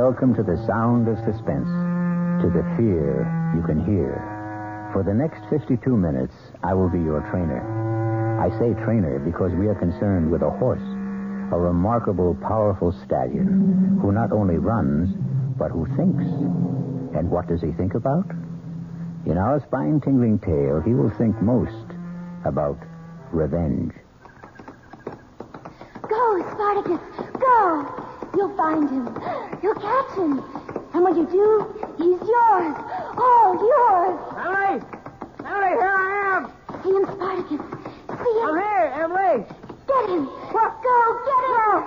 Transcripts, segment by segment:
Welcome to the sound of suspense, to the fear you can hear. For the next 52 minutes, I will be your trainer. I say trainer because we are concerned with a horse, a remarkable, powerful stallion who not only runs, but who thinks. And what does he think about? In our spine-tingling tale, he will think most about revenge. Go, Spartacus, go! You'll find him. You'll catch him. And when you do, he's yours. All yours. Emily! Emily, here I am! See him, Spartacus. See him. I'm here, Emily! Get him. Let's go. Get him.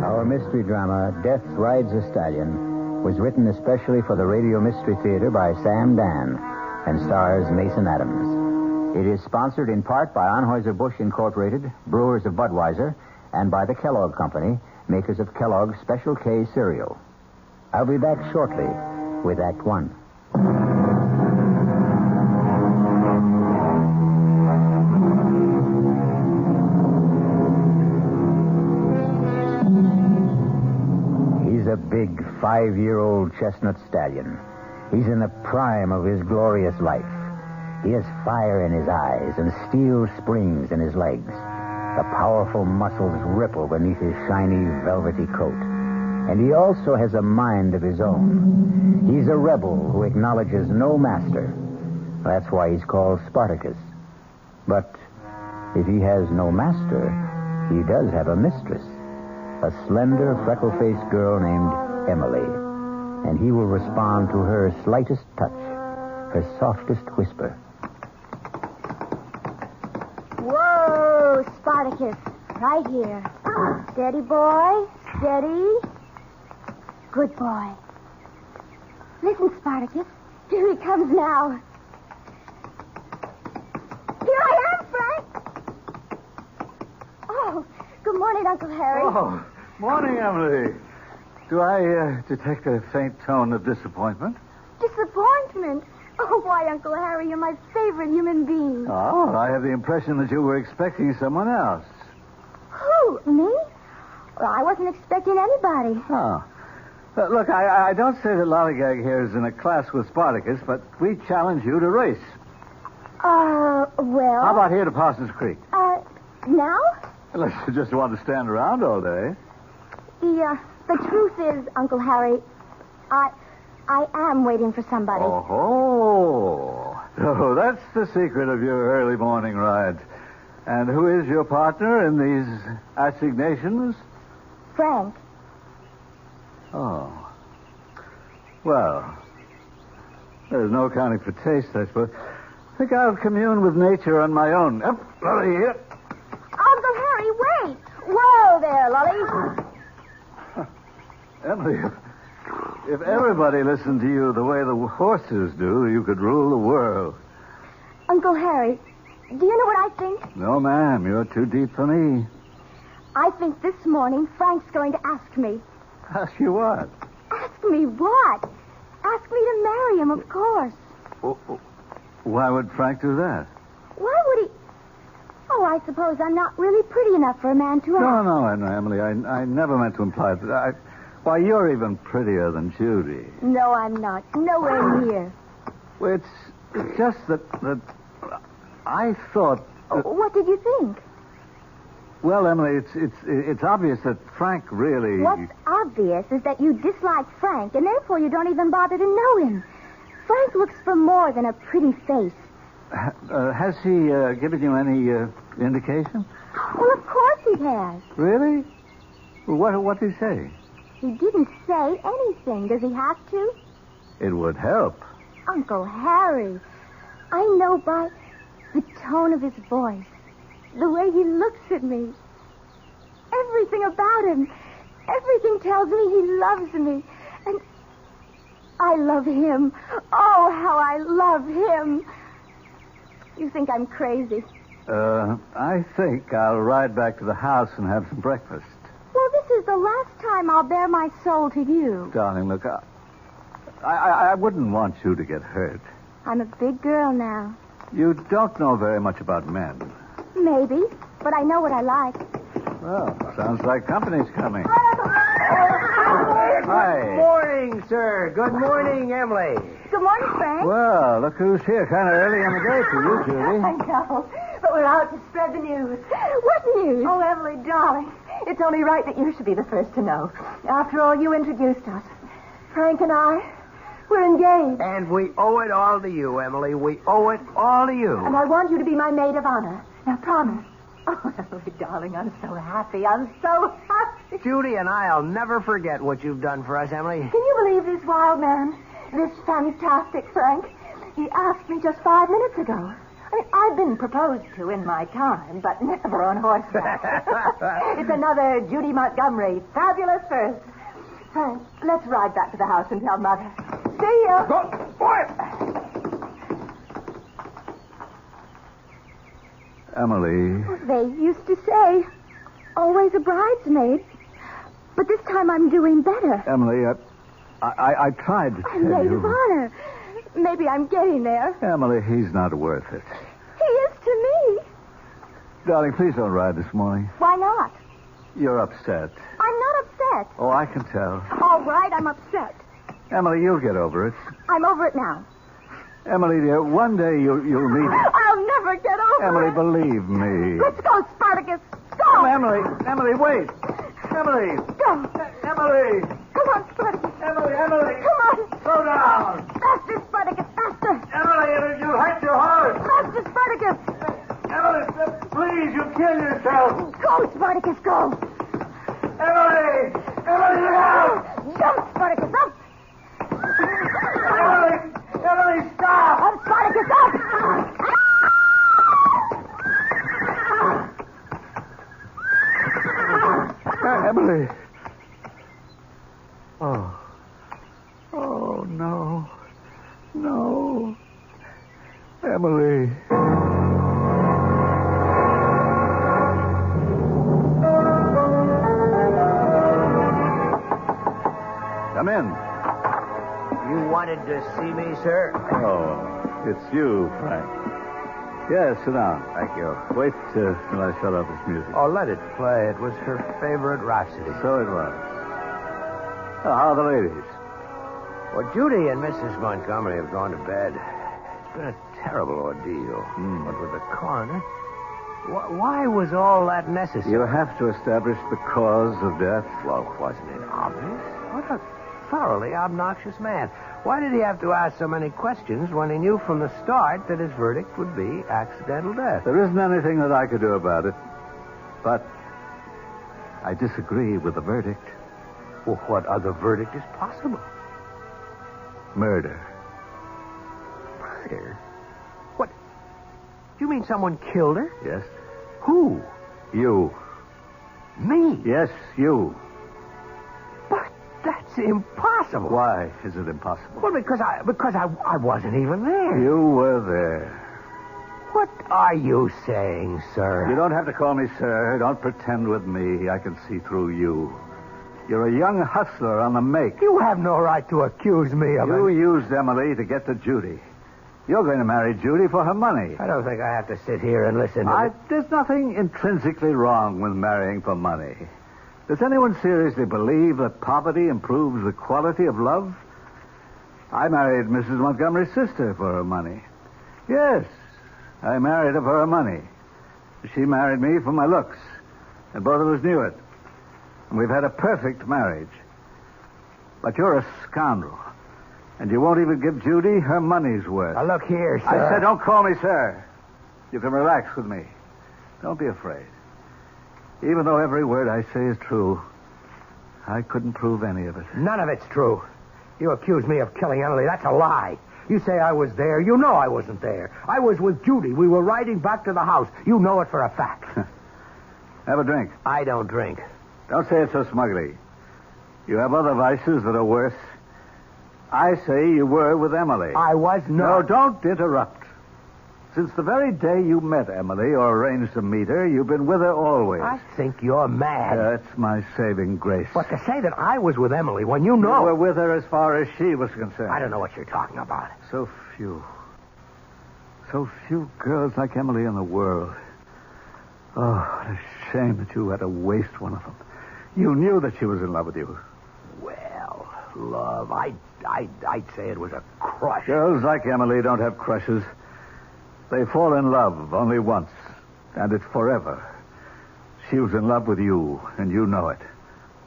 Our mystery drama, Death Rides a Stallion, was written especially for the Radio Mystery Theater by Sam Dan and stars Mason Adams. It is sponsored in part by Anheuser-Busch Incorporated, brewers of Budweiser, and by the Kellogg Company, makers of Kellogg's Special K cereal. I'll be back shortly with Act One. He's a big 5-year-old chestnut stallion. He's in the prime of his glorious life. He has fire in his eyes and steel springs in his legs. The powerful muscles ripple beneath his shiny, velvety coat. And he also has a mind of his own. He's a rebel who acknowledges no master. That's why he's called Spartacus. But if he has no master, he does have a mistress. A slender, freckle-faced girl named Emily. And he will respond to her slightest touch, her softest whisper. Whoa, Spartacus. Right here. Steady, boy. Steady. Good boy. Listen, Spartacus. Here he comes now. Here I am, Frank. Oh, good morning, Uncle Harry. Oh, morning, Emily. Do I detect a faint tone of disappointment? Disappointment? Oh, why, Uncle Harry, you're my favorite human being. Oh, I have the impression that you were expecting someone else. Who, me? Well, I wasn't expecting anybody. Oh. Look, I don't say that Lollygag here is in a class with Spartacus, but we challenge you to race. Well... How about here to Parsons Creek? Now? Unless you just want to stand around all day. The truth is, Uncle Harry, I am waiting for somebody. Oh, so that's the secret of your early morning rides. And who is your partner in these assignations? Frank. Oh. Well, there's no accounting for taste, I suppose. I think I'll commune with nature on my own. Lolly, here. Uncle Harry, wait. Whoa there, Lolly. Emily, if everybody listened to you the way the horses do, you could rule the world. Uncle Harry, do you know what I think? No, ma'am. You're too deep for me. I think this morning Frank's going to ask me. Ask you what? Ask me what? Ask me to marry him, of course. Why would Frank do that? Why would he... Oh, I suppose I'm not really pretty enough for a man to ask. No, Emily. I never meant to imply that. Why, you're even prettier than Judy. No, I'm not. Nowhere near. Well, it's just that I thought... What did you think? Well, Emily, it's obvious that Frank really... What's obvious is that you dislike Frank, and therefore you don't even bother to know him. Frank looks for more than a pretty face. Has he given you any indication? Well, of course he has. Really? Well, what did he say? He didn't say anything. Does he have to? It would help. Uncle Harry, I know by the tone of his voice, the way he looks at me, everything about him, everything tells me he loves me. And I love him. Oh, how I love him. You think I'm crazy? I think I'll ride back to the house and have some breakfast. Well, this is the last time I'll bare my soul to you. Darling, look, I wouldn't want you to get hurt. I'm a big girl now. You don't know very much about men. Maybe, but I know what I like. Well, sounds like company's coming. Good Hi. morning, sir. Good morning, Emily. Good morning, Frank. Well, look who's here. Kind of early in the day for you, I Judy. know, but we're out to spread the news. What news? Oh, Emily, darling, it's only right that you should be the first to know. After all, you introduced us. Frank and I, we're engaged. And we owe it all to you, Emily. We owe it all to you. And I want you to be my maid of honor. Now, promise. Oh, Emily, darling, I'm so happy. I'm so happy. Judy and I'll never forget what you've done for us, Emily. Can you believe this wild man? This fantastic Frank? He asked me just 5 minutes ago. I mean, I've been proposed to in my time, but never on horseback. It's another Judy Montgomery. Fabulous first. Frank, let's ride back to the house and tell Mother. See ya. Go, boy! Emily. They used to say, always a bridesmaid. But this time I'm doing better. Emily, I tried to I'm tell maid you. of honor. Maybe I'm getting there. Emily, he's not worth it. He is to me. Darling, please don't ride this morning. Why not? You're upset. I'm not upset. Oh, I can tell. All right, I'm upset. Emily, you'll get over it. I'm over it now. Emily, dear, one day you'll meet... I'll never get over Emily, it. believe me. Let's go, Spartacus. Go. Oh, Emily, wait. Emily. Go. Emily. Come on, Spartacus. Emily. Come on. Slow down. Faster, Spartacus, faster. Emily, you hurt your horse. Faster, Spartacus. Emily, please, you kill yourself. Go, Spartacus, go. Emily, look out. Jump, Spartacus, up. Emily, stop. Up, Spartacus, up. Emily. Oh, no. No. Emily. Come in. You wanted to see me, sir? Oh, it's you, Frank. Yes, sit down. Thank you. Wait till I shut off this music. Oh, let it play. It was her favorite Rhapsody. So it was. Oh, how are the ladies? Well, Judy and Mrs. Montgomery have gone to bed. It's been a terrible ordeal. But with the coroner, why was all that necessary? You have to establish the cause of death. Well, wasn't it obvious? What a thoroughly obnoxious man. Why did he have to ask so many questions when he knew from the start that his verdict would be accidental death? There isn't anything that I could do about it. But I disagree with the verdict. Well, what other verdict is possible? Murder. Murder? What? You mean someone killed her? Yes? Who? You. Me? Yes, you. But that's impossible. Why is it impossible? Well, because I wasn't even there. You were there. What are you saying, sir? You don't have to call me sir. Don't pretend with me. I can see through you. You're a young hustler on the make. You have no right to accuse me of You it. used Emily to get to Judy. You're going to marry Judy for her money. I don't think I have to sit here and listen to There's nothing intrinsically wrong with marrying for money. Does anyone seriously believe that poverty improves the quality of love? I married Mrs. Montgomery's sister for her money. Yes, I married her for her money. She married me for my looks, and both of us knew it. And we've had a perfect marriage. But you're a scoundrel, and you won't even give Judy her money's worth. Now, look here, sir. I said don't call me sir. You can relax with me. Don't be afraid. Even though every word I say is true, I couldn't prove any of it. None of it's true. You accuse me of killing Emily. That's a lie. You say I was there. You know I wasn't there. I was with Judy. We were riding back to the house. You know it for a fact. Have a drink. I don't drink. Don't say it so smugly. You have other vices that are worse. I say you were with Emily. I was not. No, don't interrupt. Since the very day you met Emily or arranged to meet her, you've been with her always. I think you're mad. That's my saving grace. But to say that I was with Emily when you know... You were with her as far as she was concerned. I don't know what you're talking about. So few. so few girls like Emily in the world. Oh, what a shame that you had to waste one of them. You knew that she was in love with you. Well, love, I'd say it was a crush. Girls like Emily don't have crushes. They fall in love only once, and it's forever. She was in love with you, and you know it.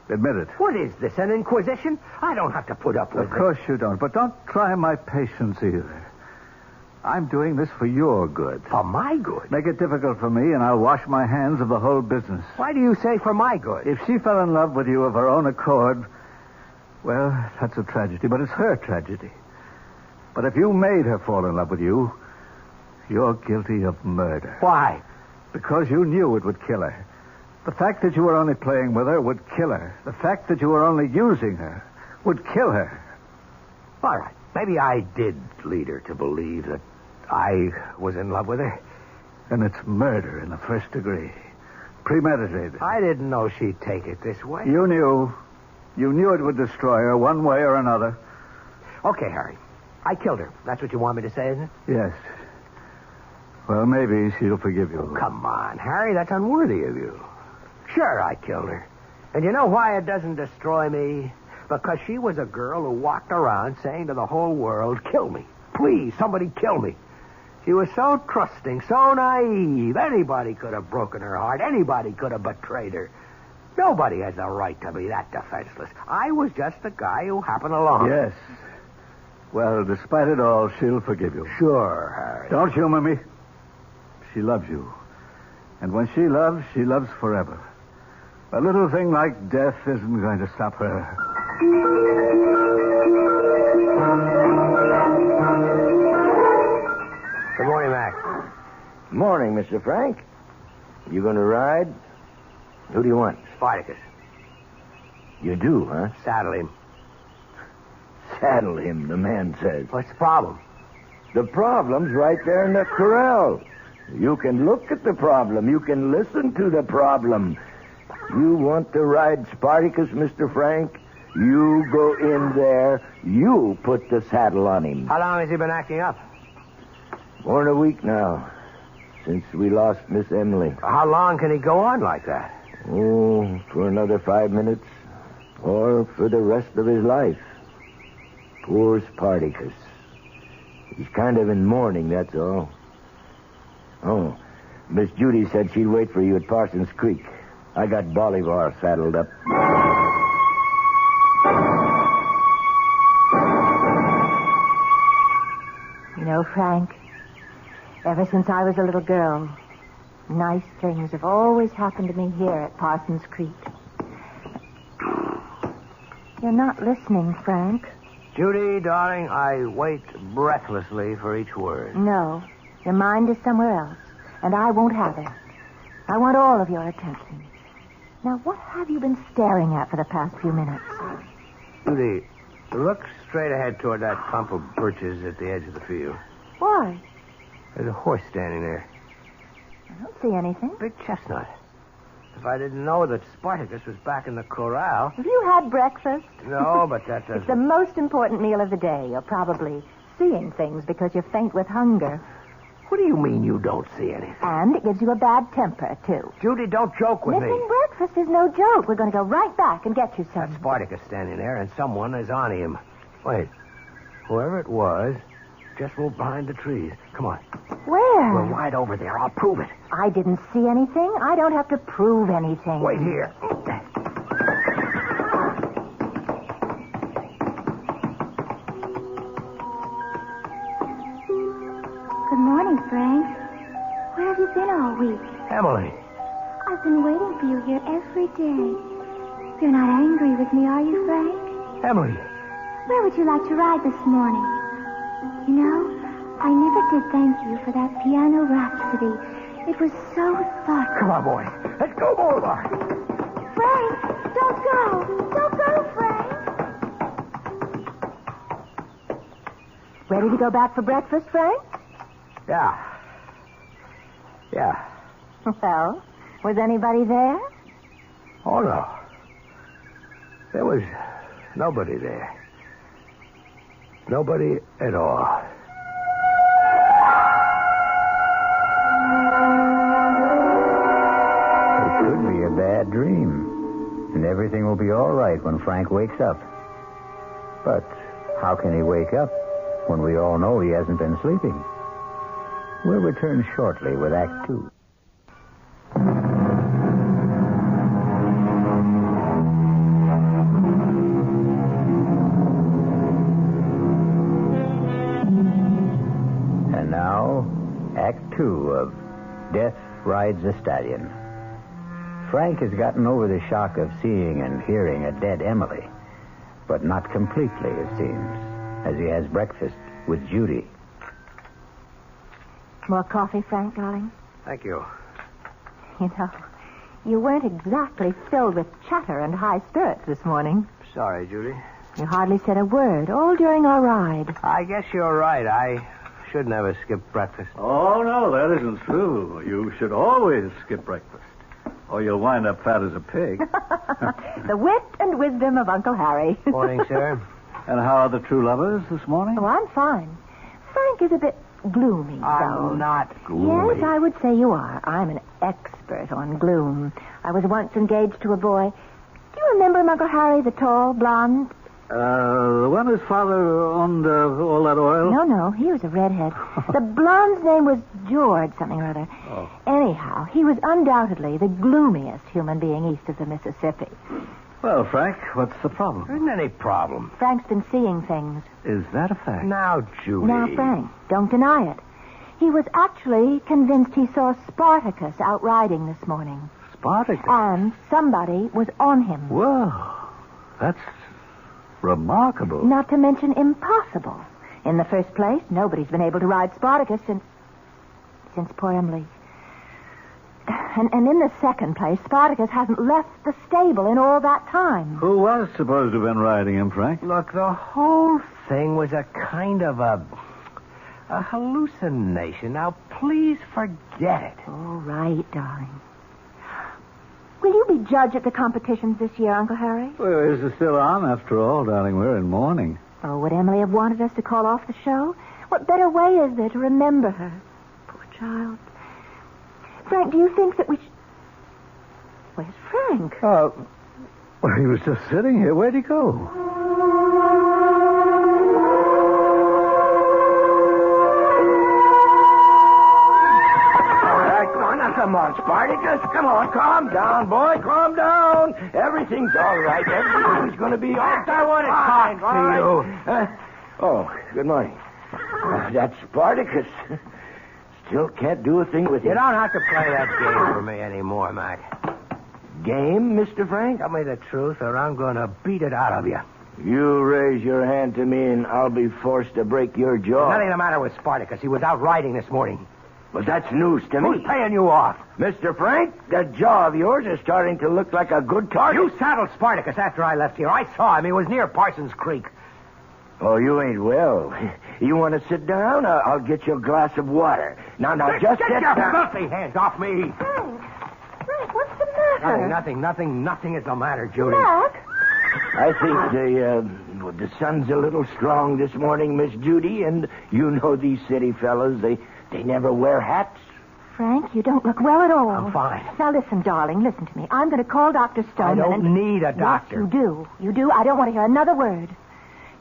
Admit it. What is this, an inquisition? I don't have to put up with it. Of course you don't, but don't try my patience either. I'm doing this for your good. For my good? Make it difficult for me, and I'll wash my hands of the whole business. Why do you say for my good? If she fell in love with you of her own accord, well, that's a tragedy, but it's her tragedy. But if you made her fall in love with you, you're guilty of murder. Why? Because you knew it would kill her. The fact that you were only playing with her would kill her. The fact that you were only using her would kill her. All right. Maybe I did lead her to believe that I was in love with her. And it's murder in the first degree. Premeditated. I didn't know she'd take it this way. You knew. You knew it would destroy her one way or another. Okay, Harry. I killed her. That's what you want me to say, isn't it? Yes. Well, maybe she'll forgive you. Oh, come on, Harry. That's unworthy of you. Sure, I killed her. And you know why it doesn't destroy me? Because she was a girl who walked around saying to the whole world, kill me. Please, somebody kill me. She was so trusting, so naive. Anybody could have broken her heart. Anybody could have betrayed her. Nobody has the right to be that defenseless. I was just the guy who happened along. Yes. Well, despite it all, she'll forgive you. Sure, Harry. Don't humor me. She loves you. And when she loves forever. A little thing like death isn't going to stop her. Good morning, Mac. Morning, Mr. Frank. You going to ride? Who do you want? Spartacus. You do, huh? Saddle him. Saddle him, the man says. What's the problem? The problem's right there in the corral. You can look at the problem. You can listen to the problem. You want to ride Spartacus, Mr. Frank? You go in there. You put the saddle on him. How long has he been acting up? More than a week now, since we lost Miss Emily. How long can he go on like that? Oh, for another 5 minutes. Or for the rest of his life. Poor Spartacus. He's kind of in mourning, that's all. Oh, Miss Judy said she'd wait for you at Parsons Creek. I got Bolivar saddled up. You know, Frank, ever since I was a little girl, nice things have always happened to me here at Parsons Creek. You're not listening, Frank. Judy, darling, I wait breathlessly for each word. No, your mind is somewhere else, and I won't have it. I want all of your attention. Now, what have you been staring at for the past few minutes? Judy, look straight ahead toward that clump of birches at the edge of the field. Why? There's a horse standing there. I don't see anything. Big chestnut. If I didn't know that Spartacus was back in the corral... Have you had breakfast? No, but that doesn't... It's the most important meal of the day. You're probably seeing things because you're faint with hunger. What do you mean you don't see anything? And it gives you a bad temper, too. Judy, don't joke with Missing me. breakfast is no joke. We're going to go right back and get you some. That's Spartacus standing there, and someone is on him. Wait. Whoever it was just moved behind the trees. Come on. Where? We're right over there. I'll prove it. I didn't see anything. I don't have to prove anything. Wait here. Good morning, Frank. Where have you been all week? Emily. I've been waiting for you here every day. You're not angry with me, are you, Frank? Emily. Where would you like to ride this morning? You know, I never did thank you for that piano rhapsody. It was so thoughtful. Come on, boy. Let's go, Bolivar. Frank, don't go. Don't go, Frank. Ready to go back for breakfast, Frank? Yeah. Well, was anybody there? Oh, no. There was nobody there. Nobody at all. will be all right when Frank wakes up. But how can he wake up when we all know he hasn't been sleeping? We'll return shortly with Act 2. And now, Act 2 of Death Rides a Stallion. Frank has gotten over the shock of seeing and hearing a dead Emily, but not completely, it seems, as he has breakfast with Judy. More coffee, Frank, darling? Thank you. You know, you weren't exactly filled with chatter and high spirits this morning. Sorry, Judy. You hardly said a word, all during our ride. I guess you're right. I should never skip breakfast. Oh, no, that isn't true. You should always skip breakfast, or you'll wind up fat as a pig. The wit and wisdom of Uncle Harry. Morning, sir. And how are the true lovers this morning? Oh, I'm fine. Frank is a bit gloomy, though. I'm not gloomy. Yes, I would say you are. I'm an expert on gloom. I was once engaged to a boy. Do you remember him, Uncle Harry, the tall, blonde? The one whose father owned all that oil? No, he was a redhead. The blonde's name was George something or other. Oh. Anyhow, he was undoubtedly the gloomiest human being east of the Mississippi. Well, Frank, what's the problem? There isn't any problem. Frank's been seeing things. Is that a fact? Now, Judy. Now, Frank, don't deny it. He was actually convinced he saw Spartacus out riding this morning. Spartacus? And somebody was on him. Whoa, that's remarkable. Not to mention impossible. In the first place, nobody's been able to ride Spartacus since poor Emily. And in the second place, Spartacus hasn't left the stable in all that time. Who was supposed to have been riding him, Frank? Look, the whole thing was a kind of a hallucination. Now, please forget it. All right, darling. Will you be judge at the competitions this year, Uncle Harry? Well, is it still on? After all, darling, we're in mourning. Oh, would Emily have wanted us to call off the show? What better way is there to remember her? Poor child. Frank, do you think that we should... Where's Frank? Well, he was just sitting here. Where'd he go? All right, come on, Spartacus. Come on, calm down, boy. Calm down. Everything's all right. Everything's going to be all right. I want to talk to you. Oh, good morning. That's Spartacus. Still can't do a thing with him. You don't have to play that game for me anymore, Mac. Game, Mr. Frank? Tell me the truth, or I'm going to beat it out of you. You raise your hand to me, and I'll be forced to break your jaw. Nothing the matter with Spartacus. He was out riding this morning. But that's news to me. Who's paying you off? Mr. Frank, that jaw of yours is starting to look like a good target. You saddled Spartacus after I left here. I saw him. He was near Parsons Creek. Oh, you ain't well. You want to sit down? I'll get you a glass of water. Now, just get sit your down. filthy hands off me. Frank, what's the matter? Nothing is the matter, Judy. Mac? I think the sun's a little strong this morning, Miss Judy, and you know these city fellas, they never wear hats. Frank, you don't look well at all. I'm fine. Now, listen, darling, listen to me. I'm going to call Dr. Stoneman. I don't need a doctor. Yes, you do. You do. I don't want to hear another word.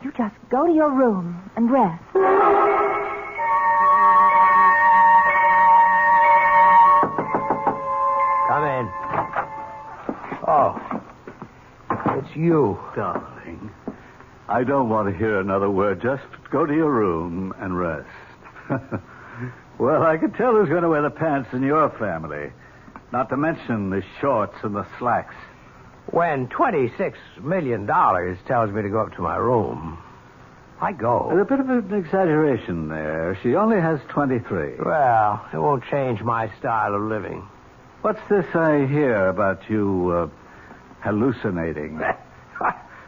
You just go to your room and rest. Come in. Oh, it's you. Darling, I don't want to hear another word. Just go to your room and rest. Well, I can tell who's going to wear the pants in your family. Not to mention the shorts and the slacks. When $26 million tells me to go up to my room, I go. There's a bit of an exaggeration there. She only has 23. Well, it won't change my style of living. What's this I hear about you hallucinating?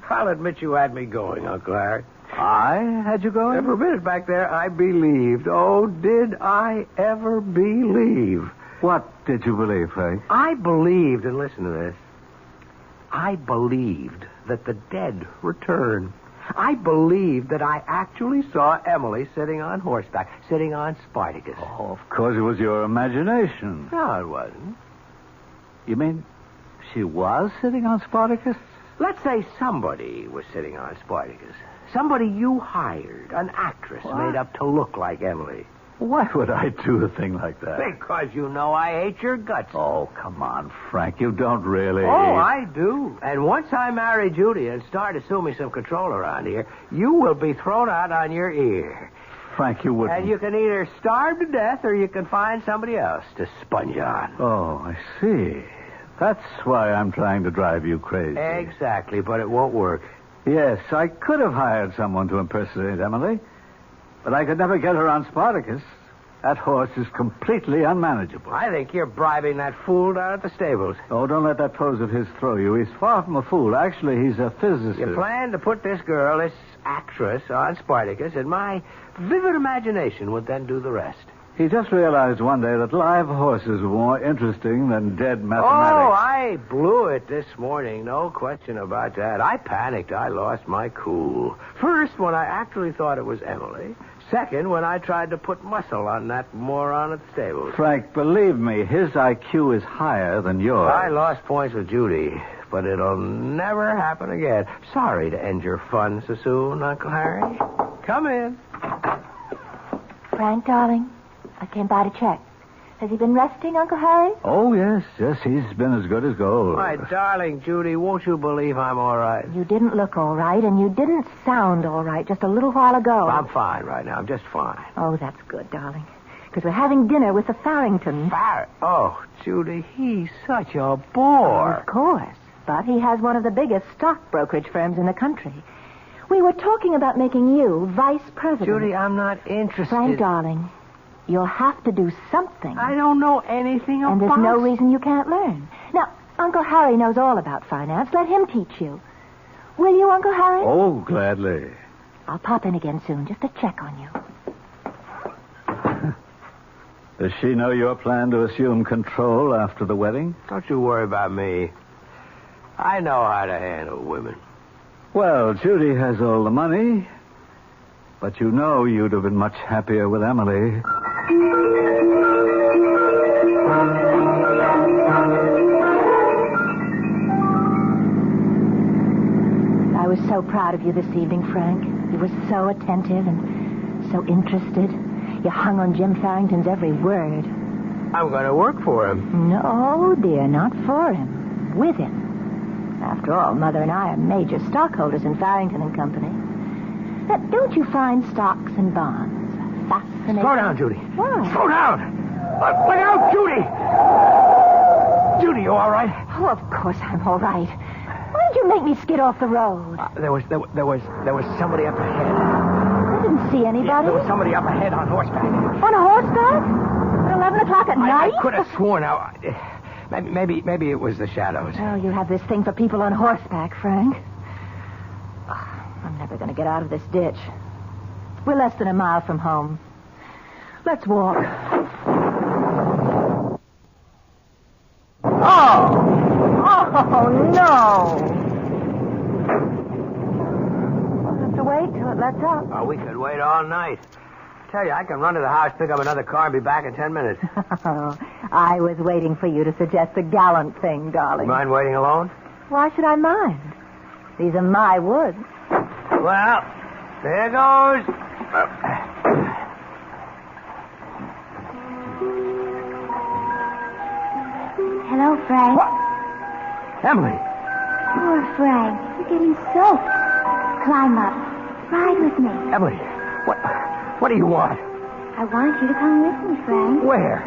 I'll admit you had me going, Uncle Harry. I had you going? Every minute back there, I believed. Oh, did I ever believe? What did you believe, Frank? I believed, and listen to this, I believed that the dead return. I believed that I actually saw Emily sitting on horseback, sitting on Spartacus. Oh, of course it was your imagination. No, it wasn't. You mean she was sitting on Spartacus? Let's say somebody was sitting on Spartacus. Somebody you hired, an actress made up to look like Emily. Why would I do a thing like that? Because you know I hate your guts. Oh, come on, Frank. You don't really. Oh, I do. And once I marry Judy and start assuming some control around here, you will be thrown out on your ear. Frank, you wouldn't. And you can either starve to death or you can find somebody else to sponge on. Oh, I see. That's why I'm trying to drive you crazy. Exactly, but it won't work. Yes, I could have hired someone to impersonate Emily, but I could never get her on Spartacus. That horse is completely unmanageable. I think you're bribing that fool down at the stables. Oh, don't let that pose of his throw you. He's far from a fool. Actually, he's a physicist. You plan to put this girl, this actress, on Spartacus, and my vivid imagination would then do the rest. He just realized one day that live horses were more interesting than dead Oh, mathematics. I blew it this morning. No question about that. I panicked. I lost my cool. First, when I actually thought it was Emily. Second, when I tried to put muscle on that moron at the stables. Frank, believe me, his IQ is higher than yours. I lost points with Judy, but it'll never happen again. Sorry to end your fun so soon, Uncle Harry. Come in. Frank, darling, I came by to check. Has he been resting, Uncle Harry? Oh, yes, he's been as good as gold. My darling Judy, won't you believe I'm all right? You didn't look all right, and you didn't sound all right just a little while ago. I'm fine right now. I'm just fine. Oh, that's good, darling. Because we're having dinner with the Farringtons. Oh, Judy, he's such a bore. Of course. But he has one of the biggest stock brokerage firms in the country. We were talking about making you vice president. Judy, I'm not interested. Frank, darling, you'll have to do something. I don't know anything about... And there's no reason you can't learn. Now, Uncle Harry knows all about finance. Let him teach you. Will you, Uncle Harry? Oh, gladly. I'll pop in again soon just to check on you. Does she know your plan to assume control after the wedding? Don't you worry about me. I know how to handle women. Well, Judy has all the money, but you know you'd have been much happier with Emily. I was so proud of you this evening, Frank. You were so attentive and so interested. You hung on Jim Farrington's every word. I'm going to work for him. No, dear, not for him. With him. After all, Mother and I are major stockholders in Farrington and Company. Now, don't you find stocks and bonds fascinating? Slow down, Judy. Why? Slow down. Look out, Judy. Judy, you all right? Oh, of course I'm all right. Why did you make me skid off the road? There was somebody up ahead. I didn't see anybody. Yeah, there was somebody up ahead on horseback. On a horseback? At 11 o'clock at night? I could have sworn. Now, maybe it was the shadows. Oh, you have this thing for people on horseback, Frank. I'm never going to get out of this ditch. We're less than a mile from home. Let's walk. Oh, no. We'll have to wait till it lets up. Oh, we could wait all night. Tell you, I can run to the house, pick up another car, and be back in 10 minutes. I was waiting for you to suggest a gallant thing, darling. Mind waiting alone? Why should I mind? These are my woods. Well, there goes. Hello, Frank. What? Emily. Poor Frank. You're getting soaked. Climb up. Ride with me. Emily, what do you want? I want you to come with me, Frank. Where?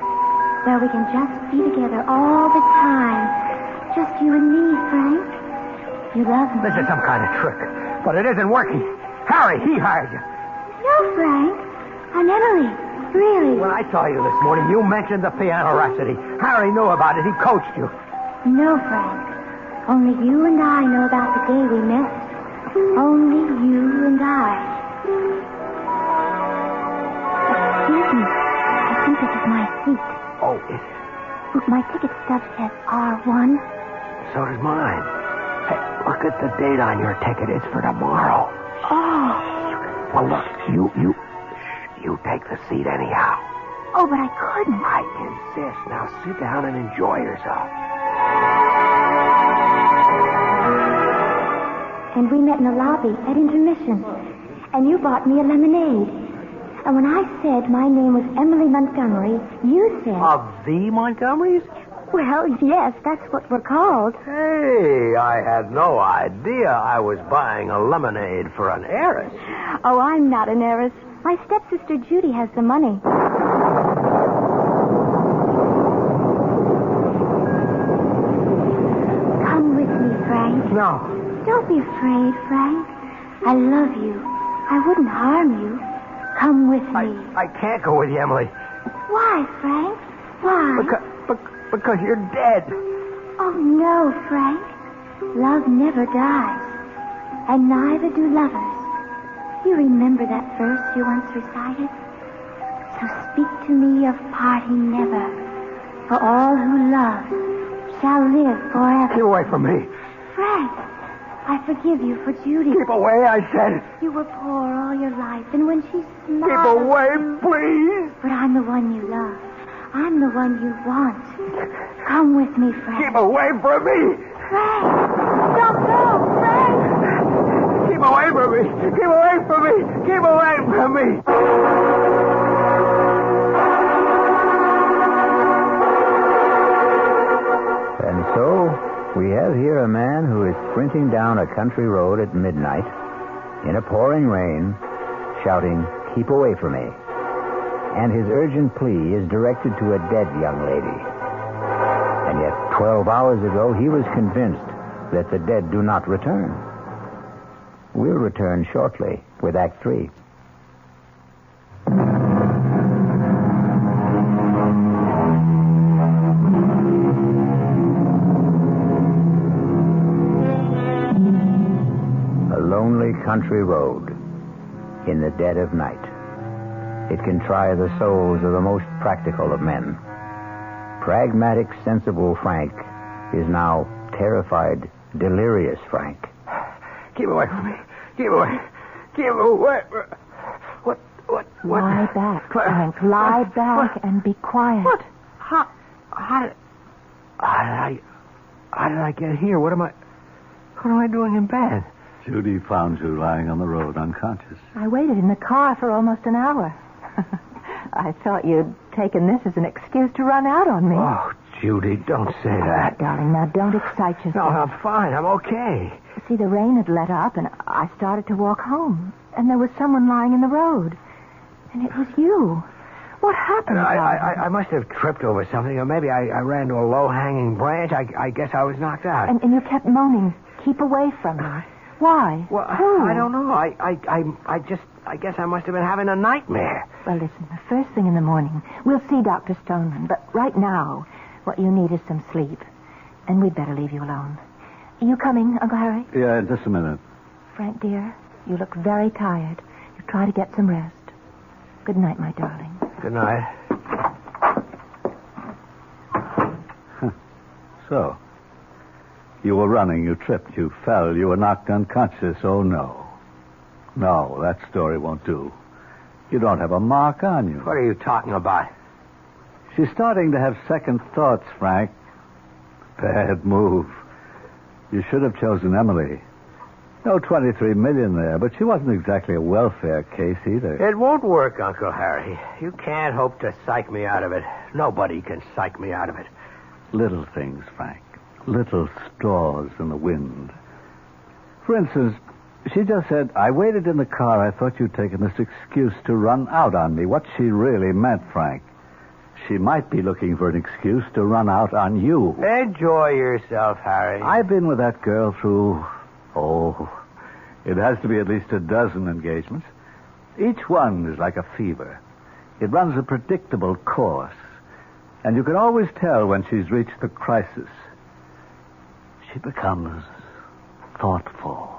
Where we can just be together all the time. Just you and me, Frank. You love me. This is some kind of trick, but it isn't working. Harry, he hired you. No, Frank. I'm Emily. Really. When I saw you this morning, you mentioned the piano rhapsody. Harry knew about it. He coached you. No, Frank. Only you and I know about the day we met. Only you and I. Excuse me. I think this is my seat. Oh, it... My ticket stub says R1. So does mine. Hey, look at the date on your ticket. It's for tomorrow. Oh. Well, look, you take the seat anyhow. Oh, but I couldn't. I insist. Now sit down and enjoy yourself. And we met in the lobby at intermission. And you bought me a lemonade. And when I said my name was Emily Montgomery, you said... Of the Montgomerys? Well, yes, that's what we're called. Hey, I had no idea I was buying a lemonade for an heiress. Oh, I'm not an heiress. My stepsister Judy has the money. Come with me, Frank. No. Don't be afraid, Frank. I love you. I wouldn't harm you. Come with me. I can't go with you, Emily. Why, Frank? Why? Because you're dead. Oh, no, Frank. Love never dies. And neither do lovers. You remember that verse you once recited? So speak to me of parting never. For all who love shall live forever. Keep away from me. Frank, I forgive you for Judy. Keep away, I said. You were poor all your life, and when she smiled... Keep away, please. But I'm the one you love. I'm the one you want. Come with me, Frank. Keep away from me. Frank! Don't go, Frank! Keep away from me. Keep away from me. Keep away from me. And so, we have here a man who is sprinting down a country road at midnight, in a pouring rain, shouting, "Keep away from me." And his urgent plea is directed to a dead young lady. And yet, 12 hours ago, he was convinced that the dead do not return. We'll return shortly with Act 3. A lonely country road in the dead of night. It can try the souls of the most practical of men. Pragmatic, sensible Frank is now terrified, delirious Frank. Keep away from me. Keep away. Keep away. What? Lie back, Frank. Lie back and be quiet. What? How did I get here? What am I doing in bed? Judy found you lying on the road, unconscious. I waited in the car for almost an hour. I thought you'd taken this as an excuse to run out on me. Oh, Judy, don't say that. Darling, now don't excite yourself. No, I'm fine. I'm okay. See, the rain had let up, and I started to walk home. And there was someone lying in the road. And it was you. What happened? I must have tripped over something, or maybe I ran to a low-hanging branch. I guess I was knocked out. And you kept moaning, "Keep away from me." Why? Well, Who? I don't know. I guess I must have been having a nightmare. Well, listen, the first thing in the morning, we'll see Dr. Stoneman. But right now, what you need is some sleep. And we'd better leave you alone. Are you coming, Uncle Harry? Yeah, in just a minute. Frank, dear, you look very tired. You try to get some rest. Good night, my darling. Good night. So, you were running, you tripped, you fell, you were knocked unconscious. Oh, no. No, that story won't do. You don't have a mark on you. What are you talking about? She's starting to have second thoughts, Frank. Bad move. You should have chosen Emily. No $23 million there, but she wasn't exactly a welfare case either. It won't work, Uncle Harry. You can't hope to psych me out of it. Nobody can psych me out of it. Little things, Frank. Little straws in the wind. For instance, she just said, "I waited in the car. I thought you'd taken this excuse to run out on me." What she really meant, Frank, she might be looking for an excuse to run out on you. Enjoy yourself, Harry. I've been with that girl through, it has to be at least a dozen engagements. Each one is like a fever. It runs a predictable course. And you can always tell when she's reached the crisis. She becomes thoughtful.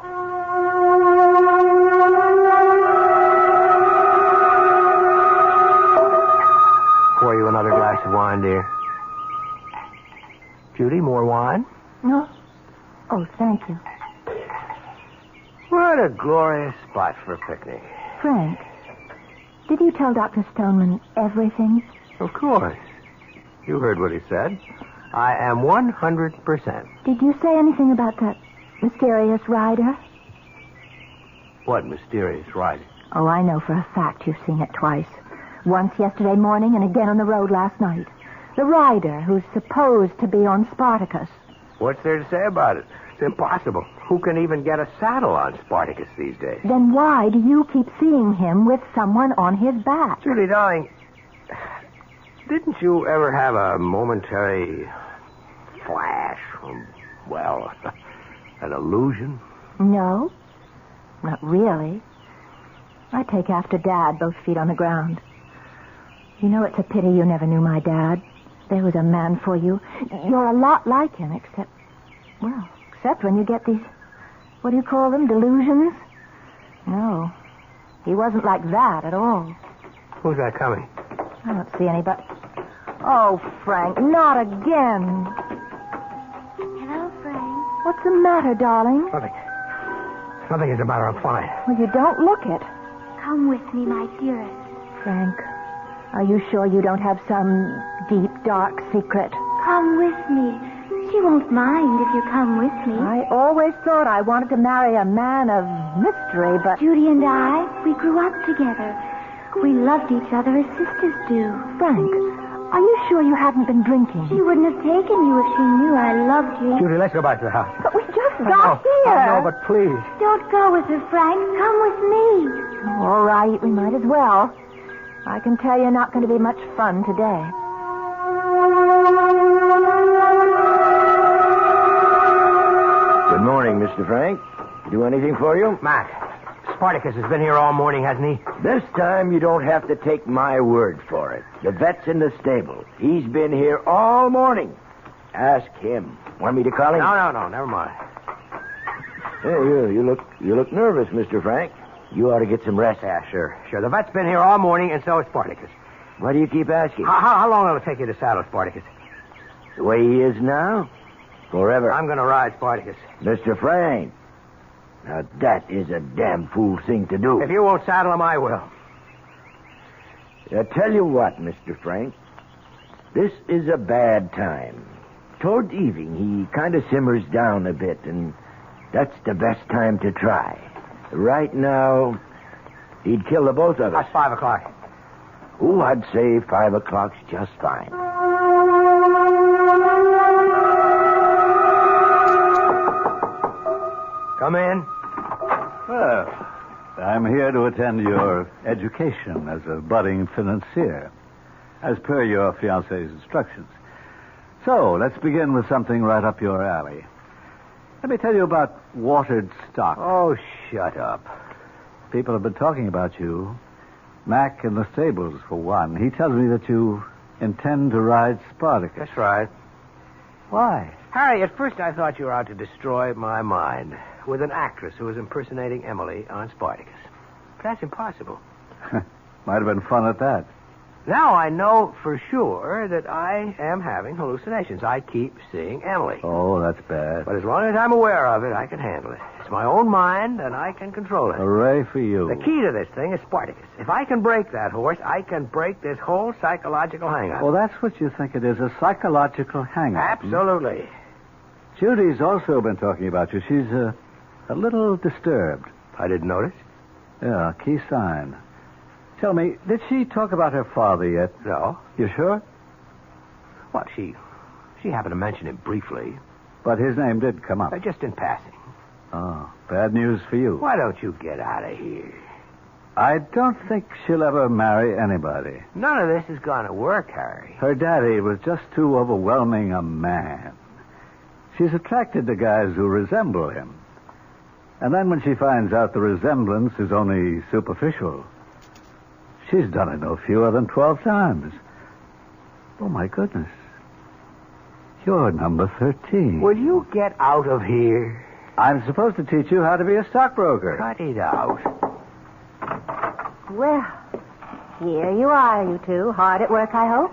Pour you another glass of wine, dear. Judy, more wine? No? Oh, thank you. What a glorious spot for a picnic. Frank, did you tell Dr. Stoneman everything? Of course. You heard what he said. I am 100%. Did you say anything about that mysterious rider? What mysterious rider? Oh, I know for a fact you've seen it twice. Once yesterday morning and again on the road last night. The rider who's supposed to be on Spartacus. What's there to say about it? It's impossible. Who can even get a saddle on Spartacus these days? Then why do you keep seeing him with someone on his back? Judy, darling, didn't you ever have a momentary flash from, well, an illusion? No, not really. I take after Dad, both feet on the ground. You know, it's a pity you never knew my dad. There was a man for you. You're a lot like him, except when you get these, what do you call them, delusions? No, he wasn't like that at all. Who's that coming? I don't see anybody. Oh, Frank, not again. Hello, Frank. What's the matter, darling? Nothing. Nothing is the matter. I'm fine. Well, you don't look it. Come with me, my dearest. Frank, are you sure you don't have some deep, dark secret? Come with me. She won't mind if you come with me. I always thought I wanted to marry a man of mystery, but... Judy and I, we grew up together. We loved each other as sisters do. Frank, are you sure you haven't been drinking? She wouldn't have taken you if she knew I loved you. Judy, let's go back to the house. But we just got here. I know, but please. Don't go with her, Frank. Come with me. All right, we might as well. I can tell you're not going to be much fun today. Good morning, Mr. Frank. Do anything for you? Mac, Spartacus has been here all morning, hasn't he? This time you don't have to take my word for it. The vet's in the stable. He's been here all morning. Ask him. Want me to call him? No, never mind. Hey, you look nervous, Mr. Frank. You ought to get some rest. Yeah, sure. The vet's been here all morning, and so is Spartacus. Why do you keep asking? How long will it take you to saddle Spartacus? The way he is now? Forever. I'm going to ride Spartacus. Mr. Frank, now that is a damn fool thing to do. If you won't saddle him, I will. I tell you what, Mr. Frank, this is a bad time. Toward evening, he kind of simmers down a bit, and that's the best time to try. Right now, he'd kill the both of us. That's 5 o'clock. Oh, I'd say 5 o'clock's just fine. Come in. Well, I'm here to attend your education as a budding financier, as per your fiancé's instructions. So, let's begin with something right up your alley. Let me tell you about watered stock. Oh, shut up. People have been talking about you. Mac in the stables, for one. He tells me that you intend to ride Spartacus. That's right. Why? Harry, at first I thought you were out to destroy my mind with an actress who was impersonating Emily on Spartacus. But that's impossible. Might have been fun at that. Now I know for sure that I am having hallucinations. I keep seeing Emily. Oh, that's bad. But as long as I'm aware of it, I can handle it. It's my own mind, and I can control it. Hooray for you. The key to this thing is Spartacus. If I can break that horse, I can break this whole psychological hang-up. Well, that's what you think it is, a psychological hang-up. Absolutely. Judy's also been talking about you. She's a little disturbed. I didn't notice. Yeah, key sign. Tell me, did she talk about her father yet? No. You sure? What, she happened to mention him briefly. But his name did come up. Just in passing. Oh, bad news for you. Why don't you get out of here? I don't think she'll ever marry anybody. None of this is going to work, Harry. Her daddy was just too overwhelming a man. She's attracted to guys who resemble him. And then when she finds out the resemblance is only superficial, she's done it no fewer than 12 times. Oh, my goodness. You're number 13. Will you get out of here? I'm supposed to teach you how to be a stockbroker. Cut it out. Well, here you are, you two. Hard at work, I hope.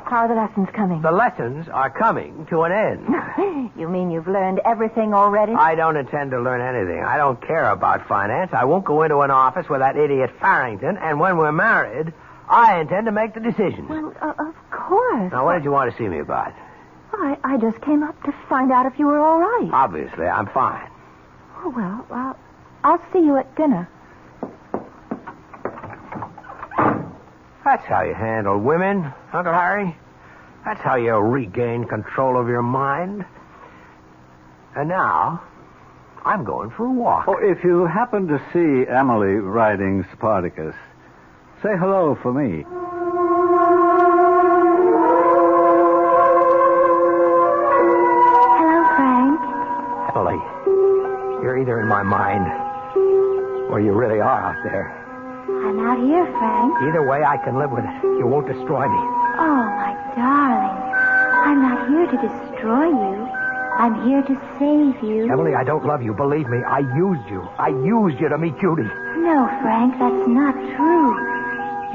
How are the lessons coming? The lessons are coming to an end. You mean you've learned everything already? I don't intend to learn anything. I don't care about finance. I won't go into an office with that idiot Farrington, and when we're married, I intend to make the decisions. Well, of course. Now, what did you want to see me about? I just came up to find out if you were all right. Obviously, I'm fine. Oh, well, I'll see you at dinner. That's how you handle women, Uncle Harry. That's how you regain control of your mind. And now, I'm going for a walk. Oh, if you happen to see Emily riding Spartacus, say hello for me. Hello, Frank. Emily, you're either in my mind or you really are out there. I'm out here, Frank. Either way, I can live with it. You won't destroy me. Oh, my darling. I'm not here to destroy you. I'm here to save you. Emily, I don't love you. Believe me, I used you. I used you to meet Judy. No, Frank, that's not true.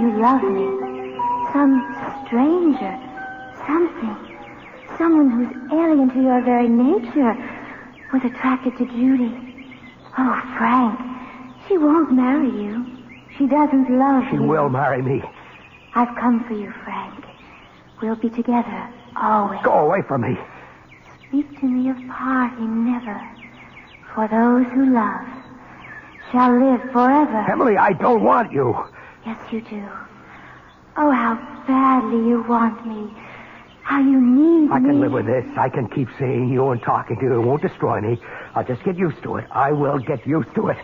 You love me. Some stranger. Something. Someone who's alien to your very nature was attracted to Judy. Oh, Frank, she won't marry you. She doesn't love you. She will marry me. I've come for you, Frank. We'll be together, always. Go away from me. Speak to me of parting never. For those who love shall live forever. Emily, I don't want you. Yes, you do. Oh, how badly you want me. How you need me. I can live with this. I can keep seeing you and talking to you. It won't destroy me. I'll just get used to it. I will get used to it.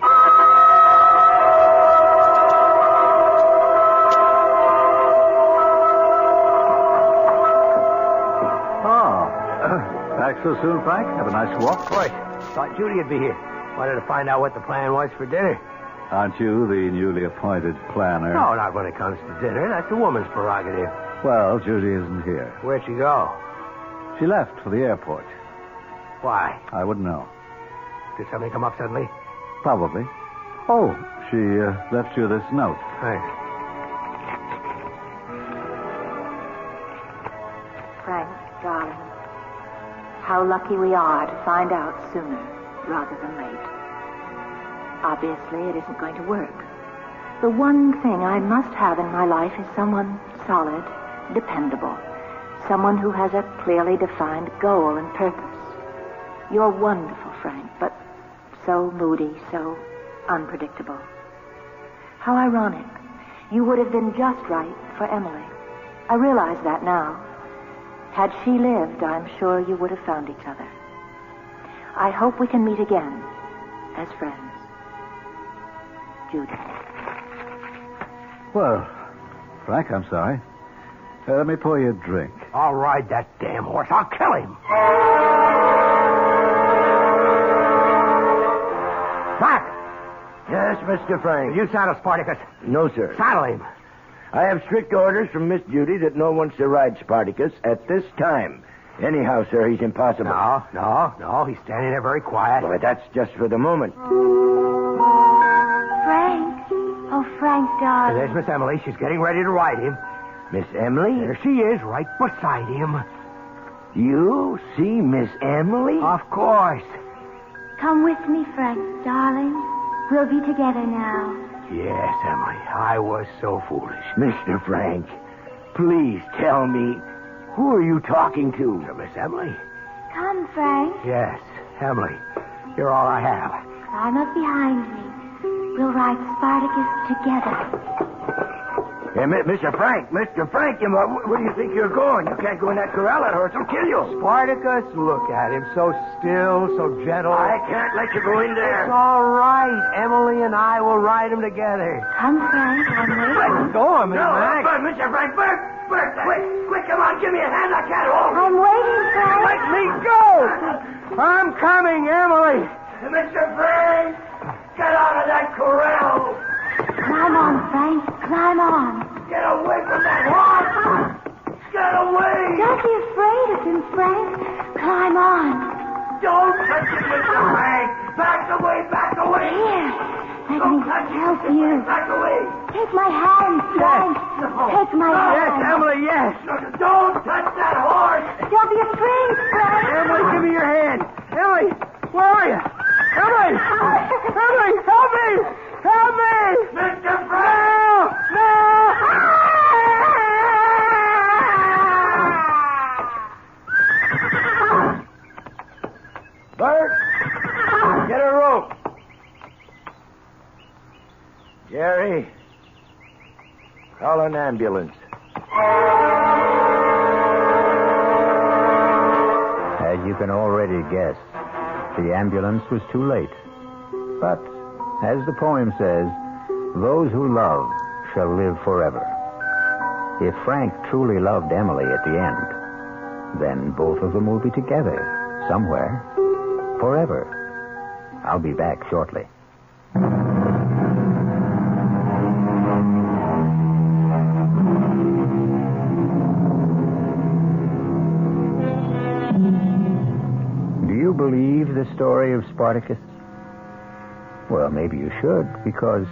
Back so soon, Frank? Have a nice walk? Boy, thought Judy would be here. Wanted to find out what the plan was for dinner. Aren't you the newly appointed planner? No, not when it comes to dinner. That's a woman's prerogative. Well, Judy isn't here. Where'd she go? She left for the airport. Why? I wouldn't know. Did something come up suddenly? Probably. Oh, she left you this note. Thanks. Frank, darling, how lucky we are to find out sooner rather than late. Obviously, it isn't going to work. The one thing I must have in my life is someone solid, dependable, someone who has a clearly defined goal and purpose. You're wonderful, Frank, but so moody, so unpredictable. How ironic. You would have been just right for Emily. I realize that now. Had she lived, I'm sure you would have found each other. I hope we can meet again as friends. Judy. Well, Frank, I'm sorry. Let me pour you a drink. I'll ride that damn horse. I'll kill him. Mac! Yes, Mr. Frank. You saddle Spartacus. No, sir. Saddle him. I have strict orders from Miss Judy that no one's to ride Spartacus at this time. Anyhow, sir, he's impossible. No. He's standing there very quiet. Well, that's just for the moment. Frank. Oh, Frank, darling. There's Miss Emily. She's getting ready to ride him. Miss Emily? There she is, right beside him. You see Miss Emily? Of course. Come with me, Frank, darling. We'll be together now. Yes, Emily. I was so foolish. Mr. Frank, please tell me, who are you talking to? Miss Emily? Come, Frank. Yes, Emily. You're all I have. Climb up behind me. We'll ride Spartacus together. Hey, Mr. Frank, where do you think you're going? You can't go in that corral. That horse will kill you. Spartacus, look at him. So still, so gentle. I can't let you go in there. It's all right. Emily and I will ride him together. Come, Frank. I'm waiting. Let go of me, Mac. Mr. Frank, Bert, quick, come on, give me a hand. I can't hold. I'm waiting, Frank. Let me go. I'm coming, Emily. Mr. Frank, get out of that corral. Climb on, Frank. Climb on. Get away from that horse. Get away. Don't be afraid of him, Frank. Climb on. Don't touch him, Mr. Frank. Back away. Here. Let me help you. Back away. Take my hand, Frank. Take my hand. Yes, Emily, yes. Don't touch that horse. Don't be afraid, Frank. Emily, give me your hand. Emily, where are you? Emily! Emily, help me! Help me! Mr. Frank! No! Bert, get a rope. ambulance. As you can already guess, the ambulance was too late. But, as the poem says, those who love shall live forever. If Frank truly loved Emily at the end, then both of them will be together somewhere, forever. I'll be back shortly. Do you believe the story of Spartacus? Well, maybe you should, because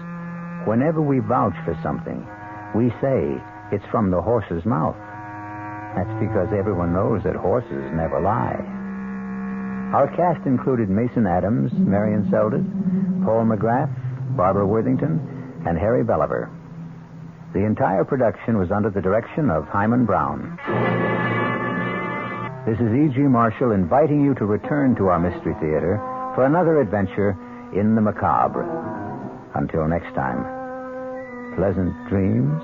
whenever we vouch for something, we say it's from the horse's mouth. That's because everyone knows that horses never lie. Our cast included Mason Adams, Marion Seldes, Paul McGrath, Barbara Worthington, and Harry Belliver. The entire production was under the direction of Hyman Brown. This is E.G. Marshall inviting you to return to our Mystery Theater for another adventure in the macabre. Until next time, pleasant dreams.